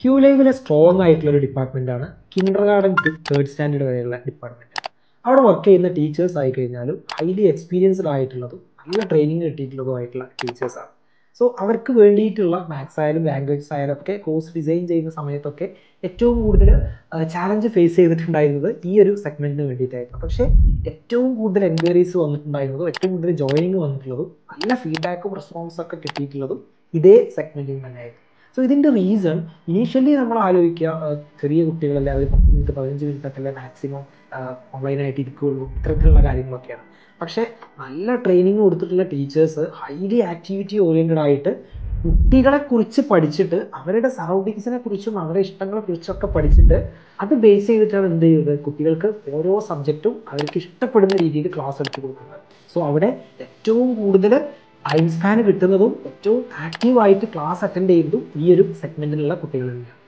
Q ലൈവിലെ strong ആയിട്ടുള്ള ഒരു ഡിപ്പാർട്ട്മെൻറ്റാണ് kindergarten to third standard വരെയുള്ള ഡിപ്പാർട്ട്മെൻറ്റ്. അവിടെ വർക്ക് ചെയ്യുന്ന ടീച്ചേഴ്സ് ആയി കഴിഞ്ഞാലും ഹൈലി എക്സ്പീരിയൻസ്ഡ് ആയിട്ടുള്ളതും നല്ല ട്രെയിനിങ് കിട്ടിയിട്ടുള്ളതുമായിട്ടുള്ള ടീച്ചേഴ്സാണ്. സോ അവർക്ക് വേണ്ടിയിട്ടുള്ള മാത്സ് ആയാലും ലാംഗ്വേജസ് ആയാലും ഒക്കെ കോഴ്സ് ഡിസൈൻ ചെയ്യുന്ന സമയത്തൊക്കെ ഏറ്റവും കൂടുതൽ ചാലഞ്ച് ഫേസ് ചെയ്തിട്ടുണ്ടായിരുന്നത് ഈ ഒരു സെഗ്മെൻറ്റിന് വേണ്ടിയിട്ടായിരുന്നു. പക്ഷേ ഏറ്റവും കൂടുതൽ എൻക്വയറീസ് വന്നിട്ടുണ്ടായിരുന്നതും ഏറ്റവും കൂടുതൽ ജോയിനിങ് വന്നിട്ടുള്ളതും നല്ല ഫീഡ്ബാക്കും റെസ്പോൺസൊക്കെ കിട്ടിയിട്ടുള്ളതും ഇതേ സെഗ്മെൻറ്റിൽ തന്നെയായിരുന്നു. സോ ഇതിൻ്റെ റീസൺ ഇനീഷ്യലി നമ്മൾ ആലോചിക്കുക ചെറിയ കുട്ടികളല്ലേ, അവർ 10 മിനിറ്റ് 15 മിനിറ്റൊക്കെ മാക്സിമം ഓൺലൈനായിട്ട് ഇരിക്കുകയുള്ളൂ, ഇത്തരത്തിലുള്ള കാര്യങ്ങളൊക്കെയാണ്. പക്ഷേ നല്ല ട്രെയിനിങ് കൊടുത്തിട്ടുള്ള ടീച്ചേഴ്സ് ഹൈലി ആക്ടിവിറ്റി ഓറിയൻറ്റഡ് ആയിട്ട് കുട്ടികളെക്കുറിച്ച് പഠിച്ചിട്ട് അവരുടെ സറൗണ്ടിങ്സിനെ കുറിച്ചും അവരുടെ ഇഷ്ടങ്ങളെ കുറിച്ചൊക്കെ പഠിച്ചിട്ട് അത് ബേസ് ചെയ്തിട്ടാണ് എന്ത് ചെയ്യുന്നത്, കുട്ടികൾക്ക് ഓരോ സബ്ജക്റ്റും അവർക്ക് ഇഷ്ടപ്പെടുന്ന രീതിയിൽ ക്ലാസ് എടുത്ത് കൊടുക്കുന്നത്. സോ അവിടെ ഏറ്റവും കൂടുതൽ ടൈം സ്പാൻ കിട്ടുന്നതും ഏറ്റവും ആക്റ്റീവായിട്ട് ക്ലാസ് അറ്റൻഡ് ചെയ്യുന്നതും ഈ ഒരു സെഗ്മെൻറ്റിലുള്ള കുട്ടികൾ തന്നെയാണ്.